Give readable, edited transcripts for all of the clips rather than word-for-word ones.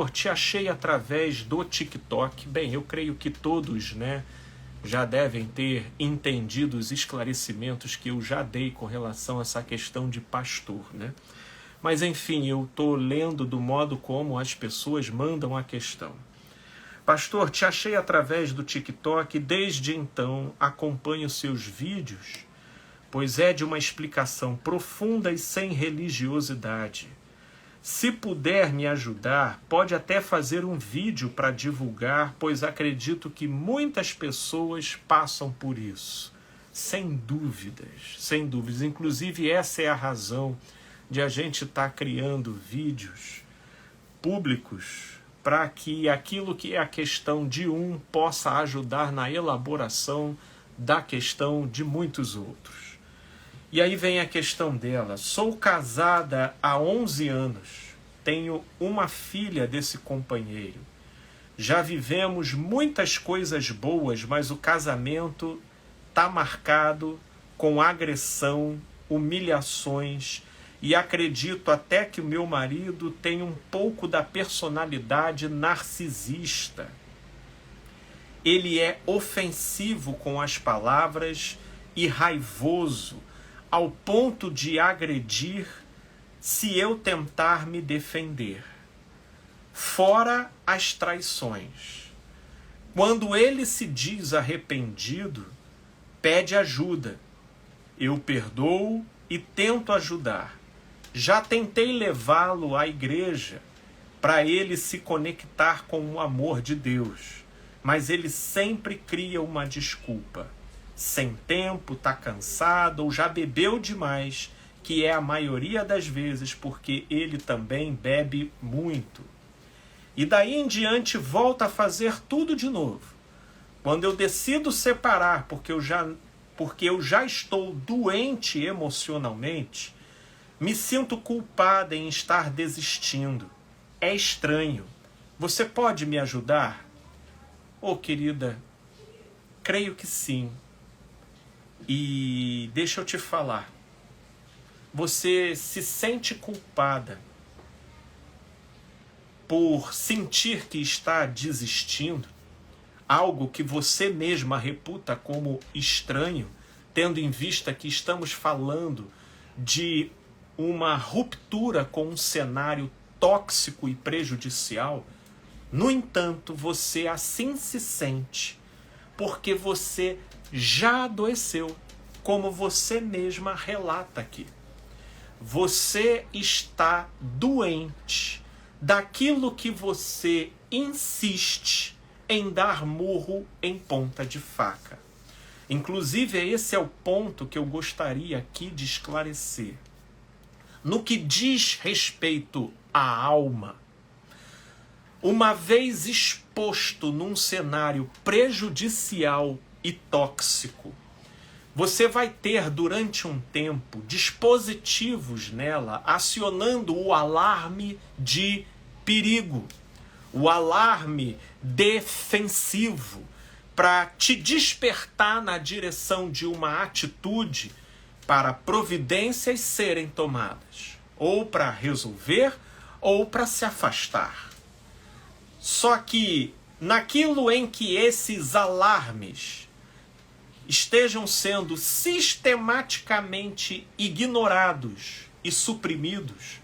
pastor, te achei através do TikTok. Bem, eu creio que todos, já devem ter entendido os esclarecimentos que eu já dei com relação a essa questão de pastor, Mas, enfim, eu estou lendo do modo como as pessoas mandam a questão. Pastor, te achei através do TikTok e desde então acompanho seus vídeos, pois é de uma explicação profunda e sem religiosidade. Se puder me ajudar, pode até fazer um vídeo para divulgar, pois acredito que muitas pessoas passam por isso. Sem dúvidas, sem dúvidas. Inclusive, essa é a razão de a gente estar criando vídeos públicos para que aquilo que é a questão de um possa ajudar na elaboração da questão de muitos outros. E aí vem a questão dela. Sou casada há 11 anos. Tenho uma filha desse companheiro. Já vivemos muitas coisas boas, mas o casamento está marcado com agressão, humilhações, e acredito até que o meu marido tem um pouco da personalidade narcisista. Ele é ofensivo com as palavras e raivoso, ao ponto de agredir se eu tentar me defender. Fora as traições. Quando ele se diz arrependido, pede ajuda. Eu perdoo e tento ajudar. Já tentei levá-lo à igreja para ele se conectar com o amor de Deus, mas ele sempre cria uma desculpa. Sem tempo, está cansado ou já bebeu demais, que é a maioria das vezes porque ele também bebe muito. E daí em diante volta a fazer tudo de novo. Quando eu decido separar porque eu já estou doente emocionalmente, me sinto culpada em estar desistindo. É estranho. Você pode me ajudar? Oh, querida, creio que sim. E deixa eu te falar. Você se sente culpada por sentir que está desistindo, algo que você mesma reputa como estranho, tendo em vista que estamos falando de uma ruptura com um cenário tóxico e prejudicial. No entanto, você assim se sente porque você já adoeceu, como você mesma relata aqui. Você está doente daquilo que você insiste em dar murro em ponta de faca. Inclusive, esse é o ponto que eu gostaria aqui de esclarecer. No que diz respeito à alma, uma vez exposto num cenário prejudicial e tóxico, você vai ter durante um tempo dispositivos nela acionando o alarme de perigo, o alarme defensivo, para te despertar na direção de uma atitude para providências serem tomadas, ou para resolver, ou para se afastar. Só que naquilo em que esses alarmes estejam sendo sistematicamente ignorados e suprimidos,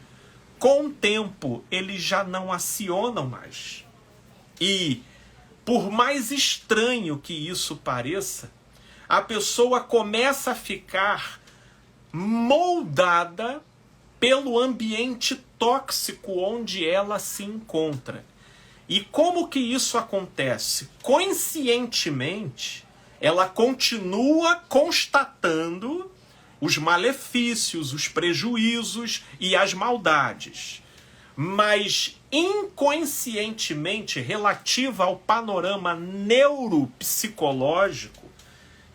com o tempo eles já não acionam mais. E, por mais estranho que isso pareça, a pessoa começa a ficar moldada pelo ambiente tóxico onde ela se encontra. E como que isso acontece? Conscientemente, ela continua constatando os malefícios, os prejuízos e as maldades. Mas inconscientemente, relativa ao panorama neuropsicológico,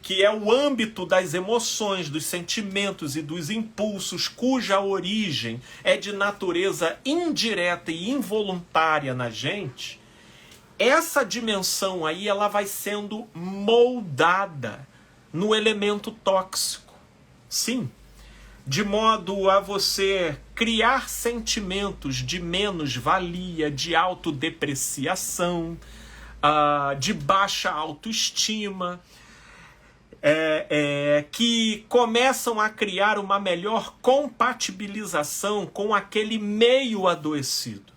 que é o âmbito das emoções, dos sentimentos e dos impulsos, cuja origem é de natureza indireta e involuntária na gente, essa dimensão aí ela vai sendo moldada no elemento tóxico. Sim, de modo a você criar sentimentos de menos-valia, de autodepreciação, de baixa autoestima, que começam a criar uma melhor compatibilização com aquele meio adoecido.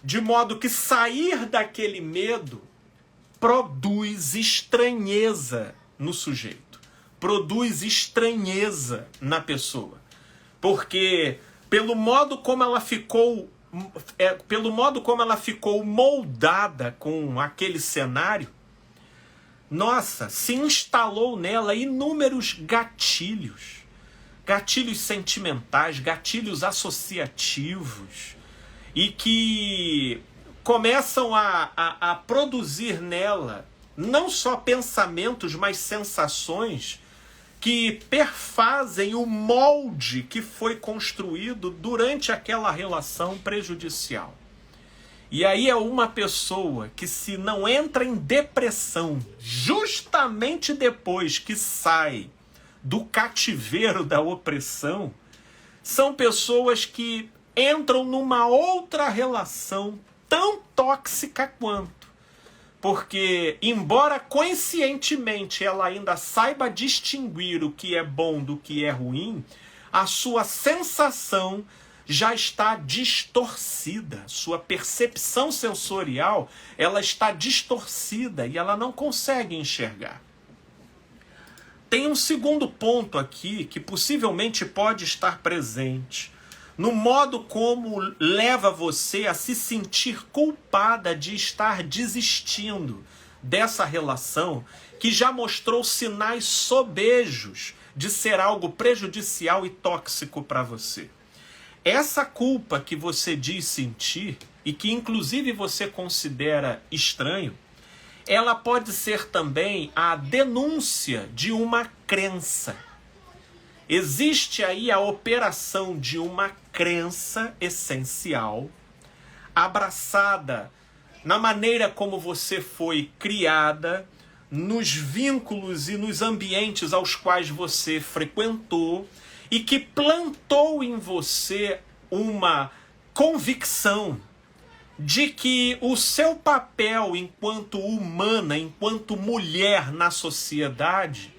De modo que sair daquele medo produz estranheza no sujeito, produz estranheza na pessoa. Porque pelo modo como ela ficou moldada com aquele cenário, nossa, se instalou nela inúmeros gatilhos sentimentais, gatilhos associativos, e que começam a produzir nela não só pensamentos, mas sensações que perfazem o molde que foi construído durante aquela relação prejudicial. E aí é uma pessoa que, se não entra em depressão justamente depois que sai do cativeiro da opressão, são pessoas que entram numa outra relação tão tóxica quanto. Porque, embora conscientemente ela ainda saiba distinguir o que é bom do que é ruim, a sua sensação já está distorcida. Sua percepção sensorial, ela está distorcida e ela não consegue enxergar. Tem um segundo ponto aqui que possivelmente pode estar presente no modo como leva você a se sentir culpada de estar desistindo dessa relação que já mostrou sinais sobejos de ser algo prejudicial e tóxico para você. Essa culpa que você diz sentir e que inclusive você considera estranho, ela pode ser também a denúncia de uma crença. Existe aí a operação de uma crença essencial, abraçada na maneira como você foi criada, nos vínculos e nos ambientes aos quais você frequentou, e que plantou em você uma convicção de que o seu papel enquanto humana, enquanto mulher na sociedade,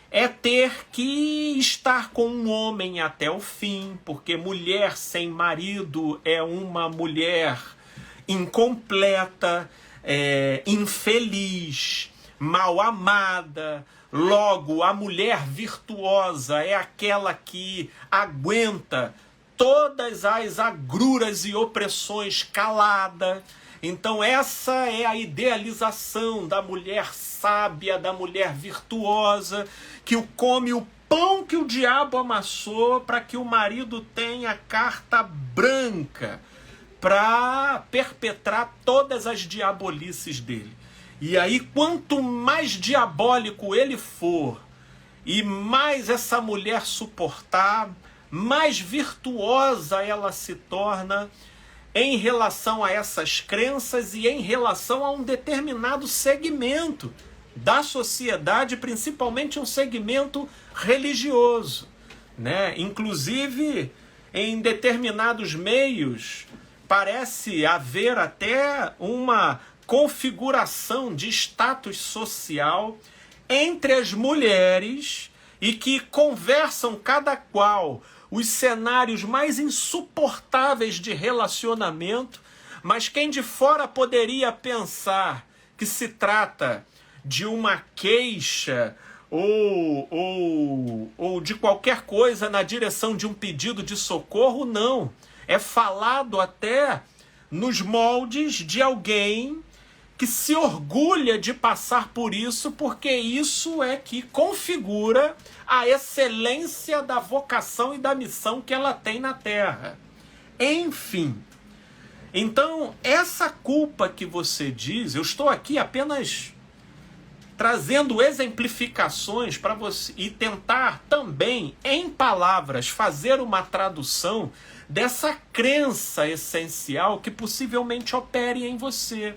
é ter que estar com um homem até o fim, porque mulher sem marido é uma mulher incompleta, infeliz, mal amada. Logo, a mulher virtuosa é aquela que aguenta todas as agruras e opressões calada. Então essa é a idealização da mulher sábia, da mulher virtuosa, que come o pão que o diabo amassou para que o marido tenha carta branca para perpetrar todas as diabolices dele. E aí, quanto mais diabólico ele for, e mais essa mulher suportar, mais virtuosa ela se torna em relação a essas crenças e em relação a um determinado segmento da sociedade, principalmente um segmento religioso, né? Inclusive, em determinados meios, parece haver até uma configuração de status social entre as mulheres e que conversam cada qual os cenários mais insuportáveis de relacionamento, mas quem de fora poderia pensar que se trata de uma queixa ou de qualquer coisa na direção de um pedido de socorro, não. É falado até nos moldes de alguém que se orgulha de passar por isso, porque isso é que configura a excelência da vocação e da missão que ela tem na Terra. Enfim, então essa culpa que você diz, eu estou aqui apenas trazendo exemplificações para você e tentar também, em palavras, fazer uma tradução dessa crença essencial que possivelmente opere em você,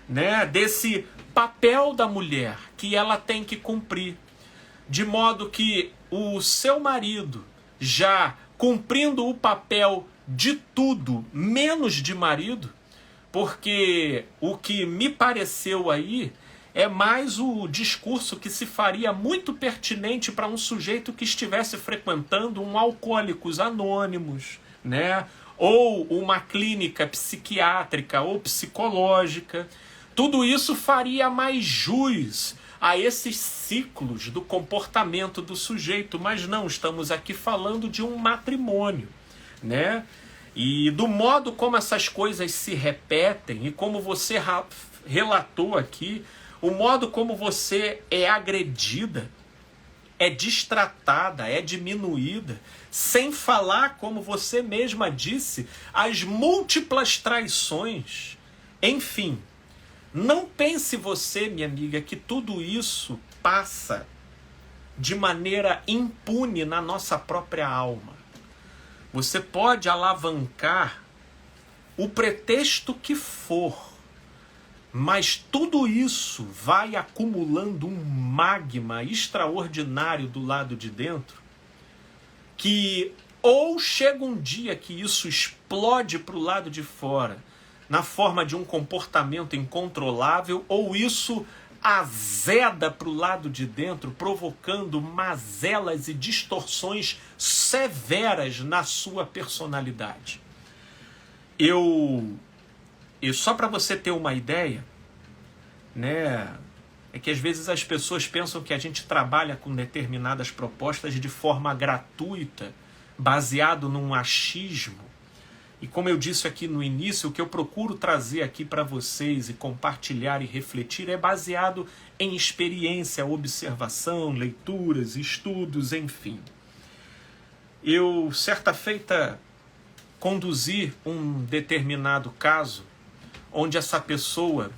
né? Desse papel da mulher que ela tem que cumprir, de modo que o seu marido, já cumprindo o papel de tudo, menos de marido, porque o que me pareceu aí é mais o discurso que se faria muito pertinente para um sujeito que estivesse frequentando um Alcoólicos Anônimos, né? Ou uma clínica psiquiátrica ou psicológica. Tudo isso faria mais jus a esses ciclos do comportamento do sujeito, mas não, estamos aqui falando de um matrimônio, né? E do modo como essas coisas se repetem e como você relatou aqui, o modo como você é agredida, é destratada, é diminuída, sem falar, como você mesma disse, as múltiplas traições. Enfim, não pense você, minha amiga, que tudo isso passa de maneira impune na nossa própria alma. Você pode alavancar o pretexto que for, mas tudo isso vai acumulando um magma extraordinário do lado de dentro, que ou chega um dia que isso explode para o lado de fora, na forma de um comportamento incontrolável, ou isso azeda para o lado de dentro, provocando mazelas e distorções severas na sua personalidade. E só para você ter uma ideia, né, é que às vezes as pessoas pensam que a gente trabalha com determinadas propostas de forma gratuita, baseado num achismo. E como eu disse aqui no início, o que eu procuro trazer aqui para vocês e compartilhar e refletir é baseado em experiência, observação, leituras, estudos, enfim. Eu, certa feita, conduzi um determinado caso onde essa pessoa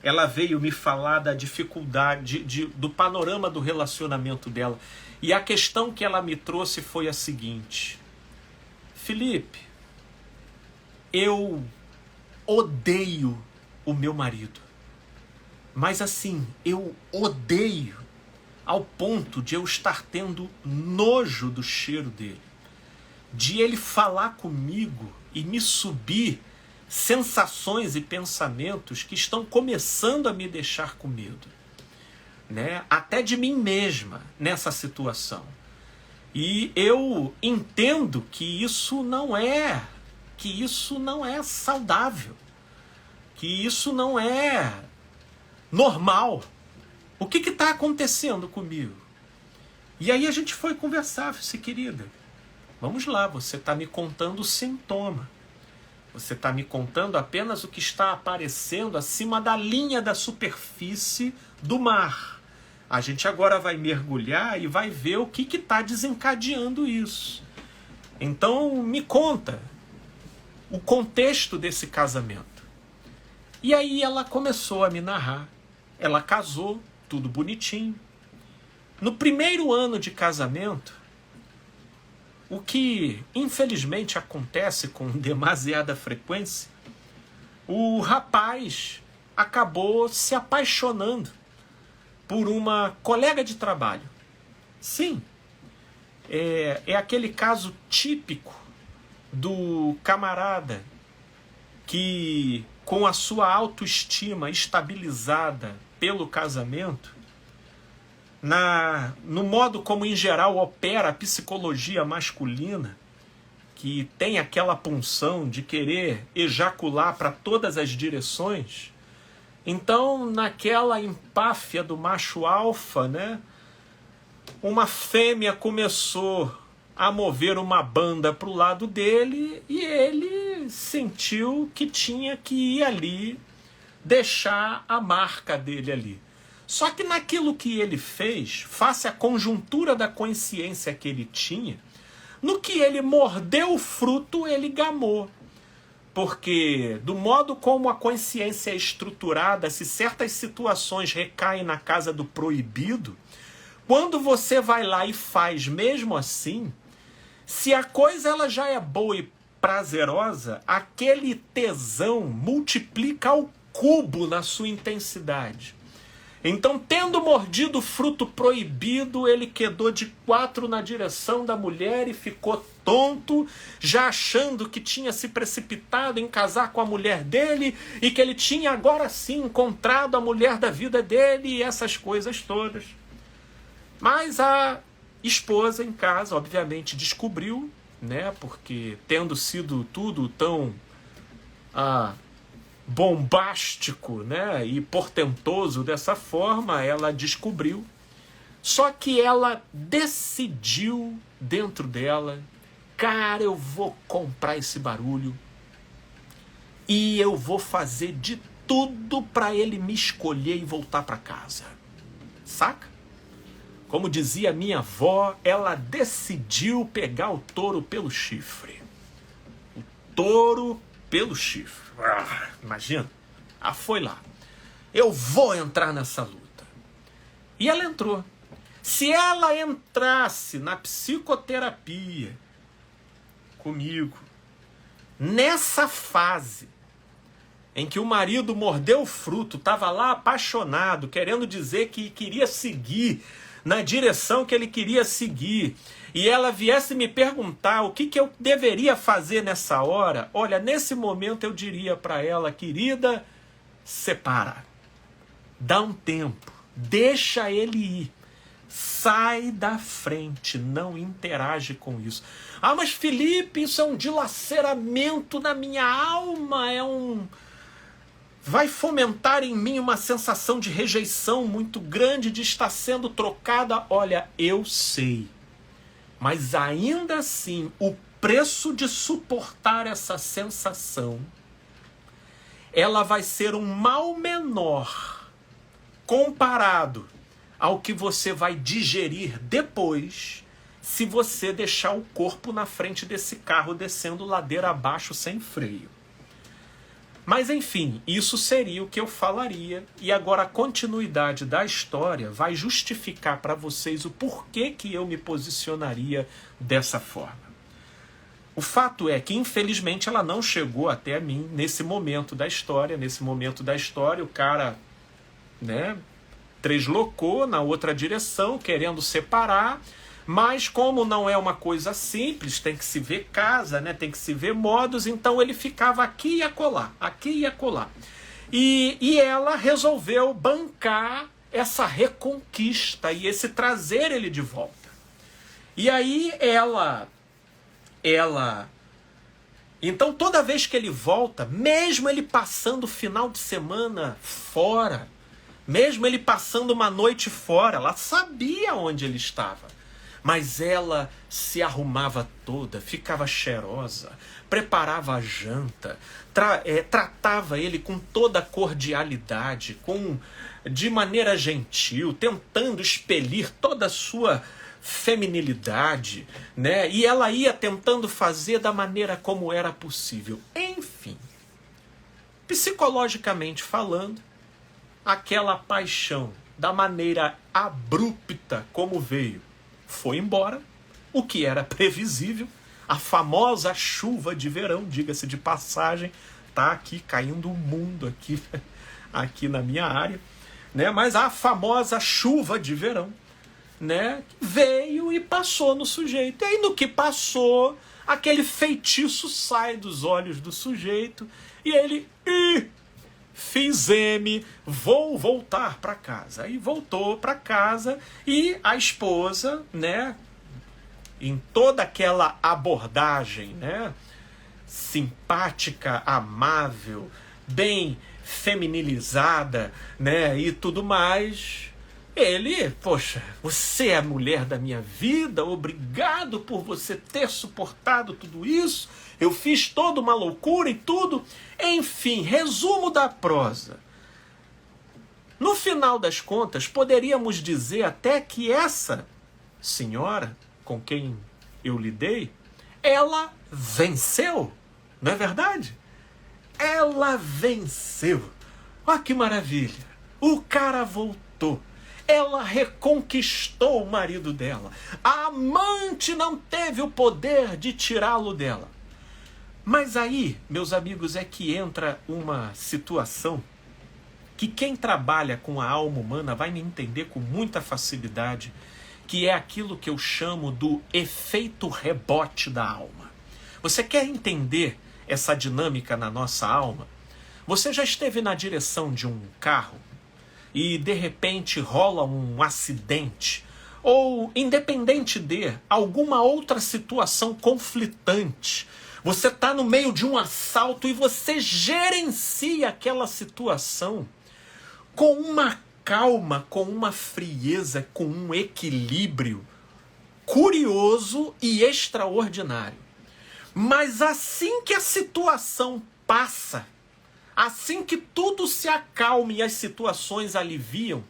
ela veio me falar da dificuldade, do panorama do relacionamento dela. E a questão que ela me trouxe foi a seguinte: Felipe, eu odeio o meu marido. Mas assim, eu odeio ao ponto de eu estar tendo nojo do cheiro dele. De ele falar comigo e me subir sensações e pensamentos que estão começando a me deixar com medo, né? Até de mim mesma nessa situação. E eu entendo que isso não é saudável, que isso não é normal. O que está acontecendo comigo? E aí a gente foi conversar, disse, querida, vamos lá, você está me contando o sintoma. Você está me contando apenas o que está aparecendo acima da linha da superfície do mar. A gente agora vai mergulhar e vai ver o que está desencadeando isso. Então, me conta o contexto desse casamento. E aí ela começou a me narrar. Ela casou, tudo bonitinho. No primeiro ano de casamento, o que infelizmente acontece com demasiada frequência, o rapaz acabou se apaixonando por uma colega de trabalho. Sim, é aquele caso típico do camarada que, com a sua autoestima estabilizada pelo casamento, no modo como em geral opera a psicologia masculina, que tem aquela punção de querer ejacular para todas as direções, então naquela empáfia do macho alfa, né, uma fêmea começou a mover uma banda para o lado dele e ele sentiu que tinha que ir ali deixar a marca dele ali. Só que naquilo que ele fez, face à conjuntura da consciência que ele tinha, no que ele mordeu o fruto, ele gamou. Porque do modo como a consciência é estruturada, se certas situações recaem na casa do proibido, quando você vai lá e faz mesmo assim, se a coisa ela já é boa e prazerosa, aquele tesão multiplica ao cubo na sua intensidade. Então, tendo mordido o fruto proibido, ele quedou de 4 na direção da mulher e ficou tonto, já achando que tinha se precipitado em casar com a mulher dele e que ele tinha agora sim encontrado a mulher da vida dele e essas coisas todas. Mas a esposa em casa, obviamente, descobriu, né? Porque tendo sido tudo tão bombástico, né, e portentoso dessa forma, ela descobriu. Só que ela decidiu dentro dela, cara, eu vou comprar esse barulho e eu vou fazer de tudo para ele me escolher e voltar para casa. Saca? Como dizia minha avó, ela decidiu pegar o touro pelo chifre. O touro pelo chifre. Imagina. Foi lá. Eu vou entrar nessa luta. E ela entrou. Se ela entrasse na psicoterapia comigo, nessa fase em que o marido mordeu o fruto, estava lá apaixonado, querendo dizer que queria seguir na direção que ele queria seguir, e ela viesse me perguntar o que eu deveria fazer nessa hora, olha, nesse momento eu diria para ela, querida, separa, dá um tempo, deixa ele ir, sai da frente, não interage com isso. Mas Felipe, isso é um dilaceramento na minha alma, vai fomentar em mim uma sensação de rejeição muito grande, de estar sendo trocada. Olha, eu sei. Mas ainda assim, o preço de suportar essa sensação, ela vai ser um mal menor comparado ao que você vai digerir depois, se você deixar o corpo na frente desse carro descendo ladeira abaixo sem freio. Mas enfim, isso seria o que eu falaria, e agora a continuidade da história vai justificar para vocês o porquê que eu me posicionaria dessa forma. O fato é que, infelizmente, ela não chegou até mim nesse momento da história. Nesse momento da história, o cara, né, treslocou na outra direção, querendo separar, mas como não é uma coisa simples, tem que se ver casa, né? Tem que se ver modos, então ele ficava aqui e acolá, aqui e acolá. E ela resolveu bancar essa reconquista e esse trazer ele de volta. E aí ela... Então toda vez que ele volta, mesmo ele passando o final de semana fora, mesmo ele passando uma noite fora, ela sabia onde ele estava. Mas ela se arrumava toda, ficava cheirosa, preparava a janta, tratava ele com toda cordialidade, de maneira gentil, tentando expelir toda a sua feminilidade, né? E ela ia tentando fazer da maneira como era possível. Enfim, psicologicamente falando, aquela paixão, da maneira abrupta como veio, foi embora, o que era previsível, a famosa chuva de verão, diga-se de passagem, tá aqui caindo o mundo aqui na minha área, né? Mas a famosa chuva de verão, né, veio e passou no sujeito. E aí no que passou, aquele feitiço sai dos olhos do sujeito e ele... Fiz M, vou voltar para casa. Aí voltou para casa e a esposa, né, em toda aquela abordagem, né, simpática, amável, bem feminilizada, né, e tudo mais, ele, poxa, você é a mulher da minha vida, obrigado por você ter suportado tudo isso, eu fiz toda uma loucura e tudo. Enfim, resumo da prosa. No final das contas, poderíamos dizer até que essa senhora com quem eu lidei, ela venceu, não é verdade? Ela venceu. Olha que maravilha. O cara voltou. Ela reconquistou o marido dela. A amante não teve o poder de tirá-lo dela. Mas aí, meus amigos, é que entra uma situação que quem trabalha com a alma humana vai me entender com muita facilidade, que é aquilo que eu chamo do efeito rebote da alma. Você quer entender essa dinâmica na nossa alma? Você já esteve na direção de um carro e de repente rola um acidente, ou independente de alguma outra situação conflitante, você está no meio de um assalto e você gerencia aquela situação com uma calma, com uma frieza, com um equilíbrio curioso e extraordinário. Mas assim que a situação passa, assim que tudo se acalma e as situações aliviam,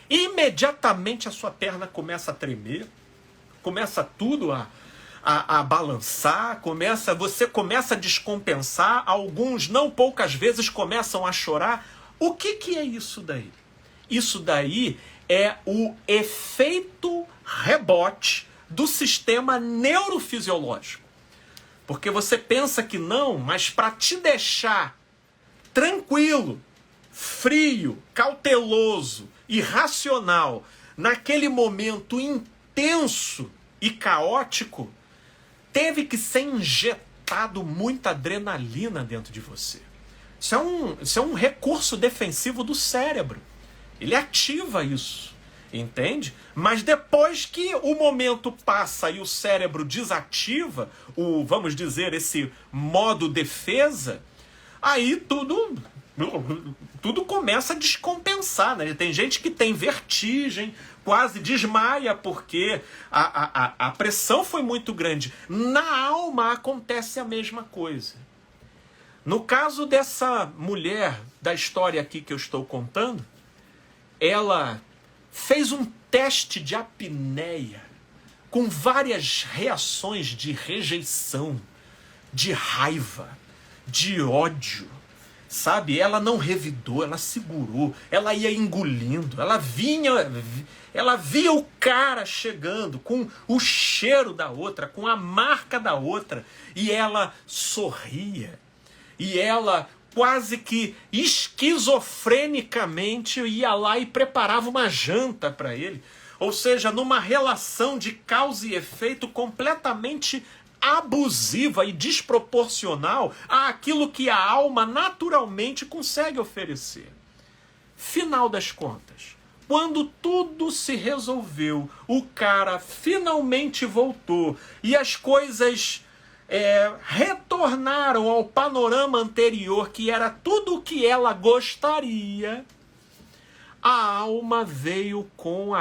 imediatamente a sua perna começa a tremer, começa tudo a balançar, você começa a descompensar, alguns não poucas vezes começam a chorar. O que é isso daí? Isso daí é o efeito rebote do sistema neurofisiológico. Porque você pensa que não, mas para te deixar tranquilo, frio, cauteloso, irracional, naquele momento intenso e caótico, teve que ser injetado muita adrenalina dentro de você. Isso é um recurso defensivo do cérebro. Ele ativa isso, entende? Mas depois que o momento passa e o cérebro desativa, vamos dizer, esse modo defesa, aí tudo começa a descompensar, né? Tem gente que tem vertigem, quase desmaia porque a pressão foi muito grande. Na alma acontece a mesma coisa. No caso dessa mulher da história aqui que eu estou contando, ela fez um teste de apneia com várias reações de rejeição, de raiva, de ódio, sabe? Ela não revidou, ela segurou, ela ia engolindo, ela via o cara chegando com o cheiro da outra, com a marca da outra, e ela sorria, e ela quase que esquizofrenicamente ia lá e preparava uma janta para ele. Ou seja, numa relação de causa e efeito completamente abusiva e desproporcional àquilo que a alma naturalmente consegue oferecer. Final das contas, quando tudo se resolveu, o cara finalmente voltou e as coisas retornaram ao panorama anterior, que era tudo o que ela gostaria, a alma veio com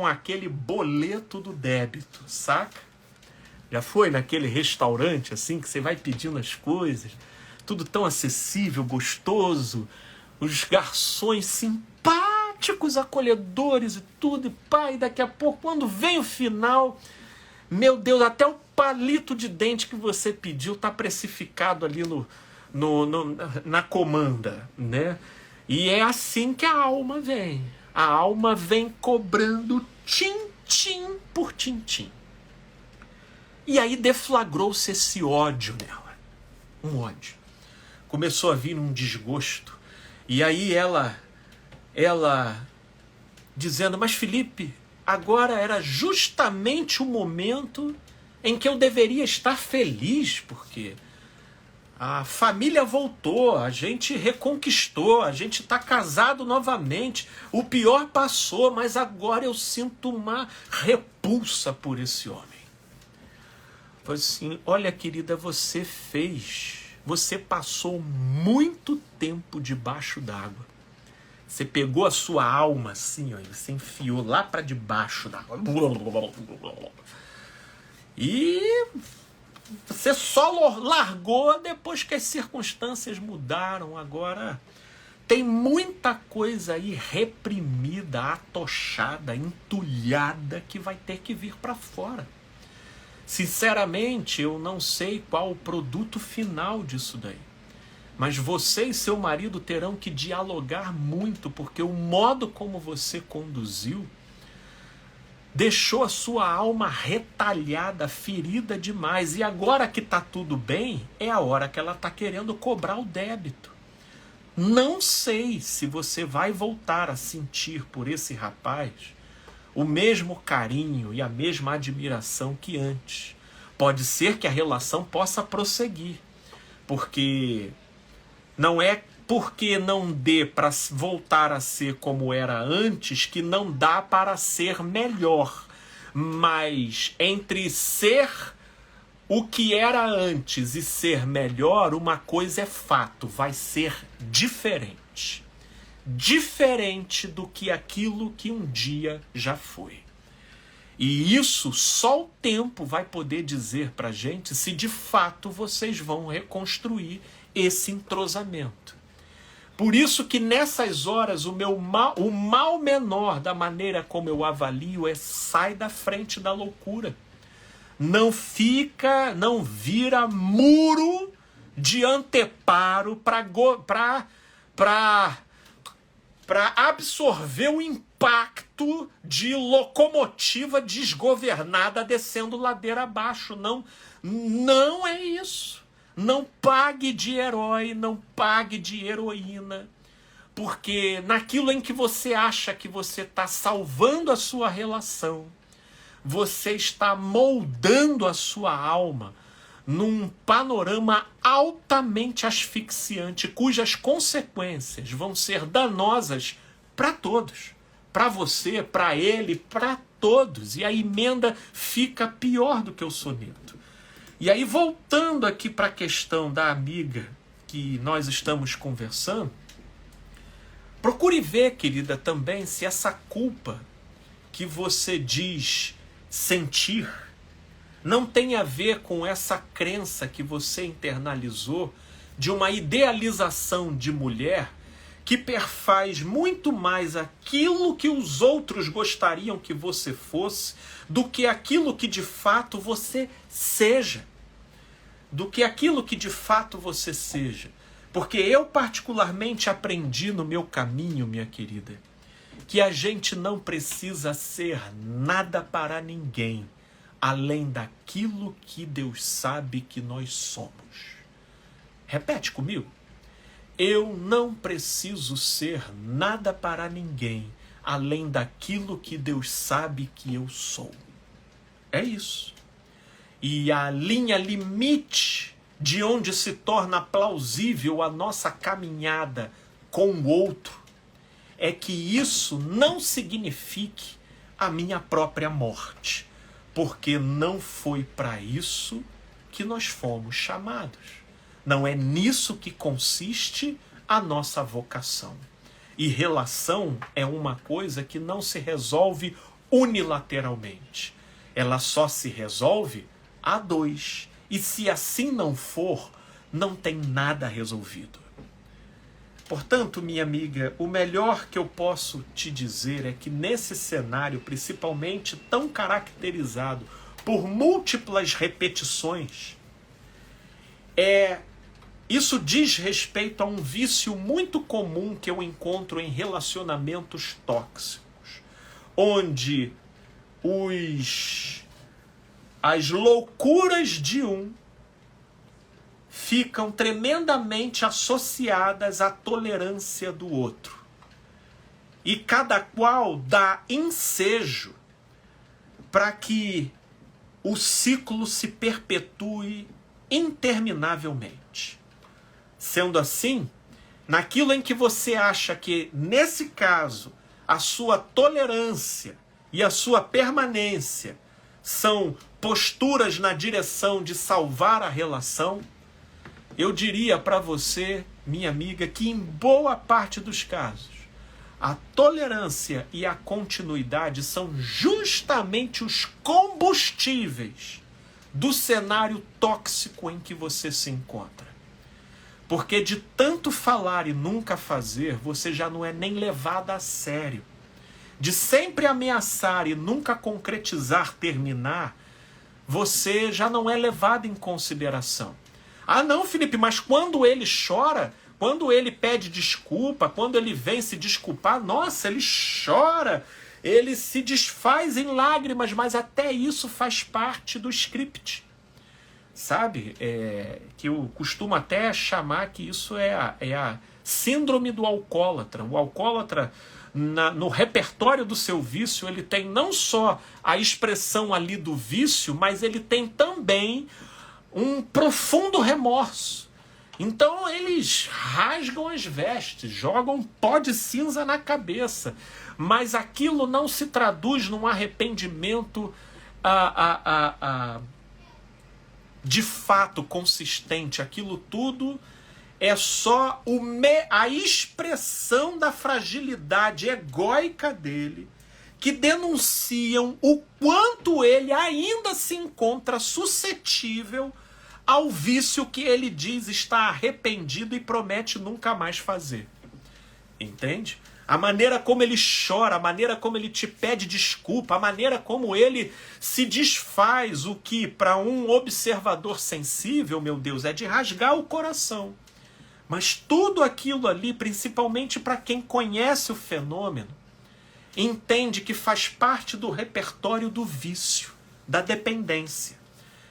aquele boleto do débito, saca? Já foi naquele restaurante assim que você vai pedindo as coisas, tudo tão acessível, gostoso, os garçons simpáticos, acolhedores e tudo, e pá, e daqui a pouco, quando vem o final, meu Deus, até o palito de dente que você pediu está precificado ali na comanda, né? E é assim que a alma vem. A alma vem cobrando tintim por tintim. E aí deflagrou-se esse ódio nela. Um ódio. Começou a vir um desgosto. E aí ela dizendo, mas Felipe, agora era justamente o momento em que eu deveria estar feliz, porque a família voltou, a gente reconquistou, a gente está casado novamente, o pior passou, mas agora eu sinto uma repulsa por esse homem. Foi assim, olha querida, você passou muito tempo debaixo d'água. Você pegou a sua alma assim, ó, e você enfiou lá para debaixo d'água. E você só largou depois que as circunstâncias mudaram. Agora tem muita coisa aí reprimida, atochada, entulhada, que vai ter que vir para fora. Sinceramente, eu não sei qual o produto final disso daí. Mas você e seu marido terão que dialogar muito, porque o modo como você conduziu deixou a sua alma retalhada, ferida demais. E agora que está tudo bem, é a hora que ela está querendo cobrar o débito. Não sei se você vai voltar a sentir por esse rapaz o mesmo carinho e a mesma admiração que antes. Pode ser que a relação possa prosseguir, porque não é porque não dê para voltar a ser como era antes que não dá para ser melhor. Mas entre ser o que era antes e ser melhor, uma coisa é fato, vai ser diferente. Diferente do que aquilo que um dia já foi. E isso só o tempo vai poder dizer pra gente se de fato vocês vão reconstruir esse entrosamento. Por isso que nessas horas o mal menor da maneira como eu avalio é sai da frente da loucura. Não vira muro de anteparo para absorver o impacto de locomotiva desgovernada descendo ladeira abaixo. Não é isso. Não pague de herói, não pague de heroína, porque naquilo em que você acha que você está salvando a sua relação, você está moldando a sua alma num panorama altamente asfixiante, cujas consequências vão ser danosas para todos, para você, para ele, para todos. E a emenda fica pior do que o soneto. E aí, voltando aqui para a questão da amiga que nós estamos conversando, procure ver, querida, também se essa culpa que você diz sentir não tem a ver com essa crença que você internalizou de uma idealização de mulher que perfaz muito mais aquilo que os outros gostariam que você fosse do que aquilo que de fato você seja. Porque eu particularmente aprendi no meu caminho, minha querida, que a gente não precisa ser nada para ninguém, além daquilo que Deus sabe que nós somos. Repete comigo. Eu não preciso ser nada para ninguém, além daquilo que Deus sabe que eu sou. É isso. E a linha limite de onde se torna plausível a nossa caminhada com o outro é que isso não signifique a minha própria morte, porque não foi para isso que nós fomos chamados. Não é nisso que consiste a nossa vocação. E relação é uma coisa que não se resolve unilateralmente. Ela só se resolve a dois. E se assim não for, não tem nada resolvido. Portanto, minha amiga, o melhor que eu posso te dizer é que nesse cenário, principalmente tão caracterizado por múltiplas repetições, isso diz respeito a um vício muito comum que eu encontro em relacionamentos tóxicos, onde as loucuras de um ficam tremendamente associadas à tolerância do outro. E cada qual dá ensejo para que o ciclo se perpetue interminavelmente. Sendo assim, naquilo em que você acha que, nesse caso, a sua tolerância e a sua permanência são posturas na direção de salvar a relação, eu diria para você, minha amiga, que em boa parte dos casos, a tolerância e a continuidade são justamente os combustíveis do cenário tóxico em que você se encontra. Porque de tanto falar e nunca fazer, você já não é nem levado a sério. De sempre ameaçar e nunca concretizar, terminar, você já não é levado em consideração. Ah não, Felipe, mas quando ele chora, quando ele pede desculpa, quando ele vem se desculpar, nossa, ele chora, ele se desfaz em lágrimas, mas até isso faz parte do script. sabe? Que eu costumo até chamar que isso é a síndrome do alcoólatra. O alcoólatra, no repertório do seu vício, ele tem não só a expressão ali do vício, mas ele tem também um profundo remorso. Então eles rasgam as vestes, jogam pó de cinza na cabeça, mas aquilo não se traduz num arrependimento de fato consistente. Aquilo tudo é só a expressão da fragilidade egóica dele, que denunciam o quanto ele ainda se encontra suscetível ao vício que ele diz estar arrependido e promete nunca mais fazer. Entende? A maneira como ele chora, a maneira como ele te pede desculpa, a maneira como ele se desfaz, o que para um observador sensível, meu Deus, é de rasgar o coração. Mas tudo aquilo ali, principalmente para quem conhece o fenômeno, entende que faz parte do repertório do vício, da dependência.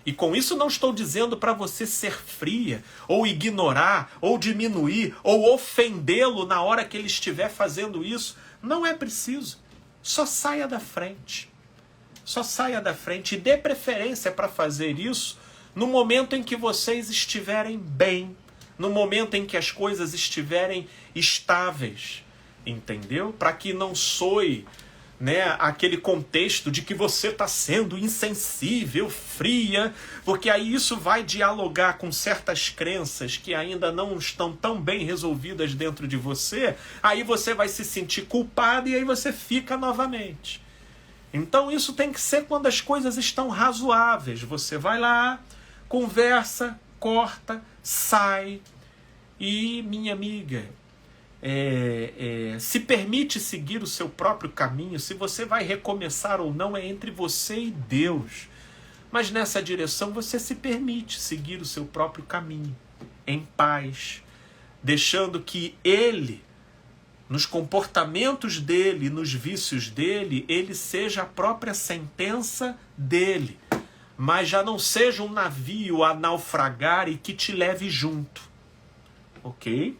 E com isso não estou dizendo para você ser fria, ou ignorar, ou diminuir, ou ofendê-lo na hora que ele estiver fazendo isso. Não é preciso. Só saia da frente. Só saia da frente e dê preferência para fazer isso no momento em que vocês estiverem bem, no momento em que as coisas estiverem estáveis, entendeu? Para que não soe, né, aquele contexto de que você está sendo insensível, fria, porque aí isso vai dialogar com certas crenças que ainda não estão tão bem resolvidas dentro de você, aí você vai se sentir culpado e aí você fica novamente. Então isso tem que ser quando as coisas estão razoáveis. Você vai lá, conversa, corta, sai e, minha amiga, se permite seguir o seu próprio caminho. Se você vai recomeçar ou não é entre você e Deus, mas nessa direção você se permite seguir o seu próprio caminho em paz, deixando que Ele, nos comportamentos dele, nos vícios dele, ele seja a própria sentença dele, mas já não seja um navio a naufragar e que te leve junto. Ok?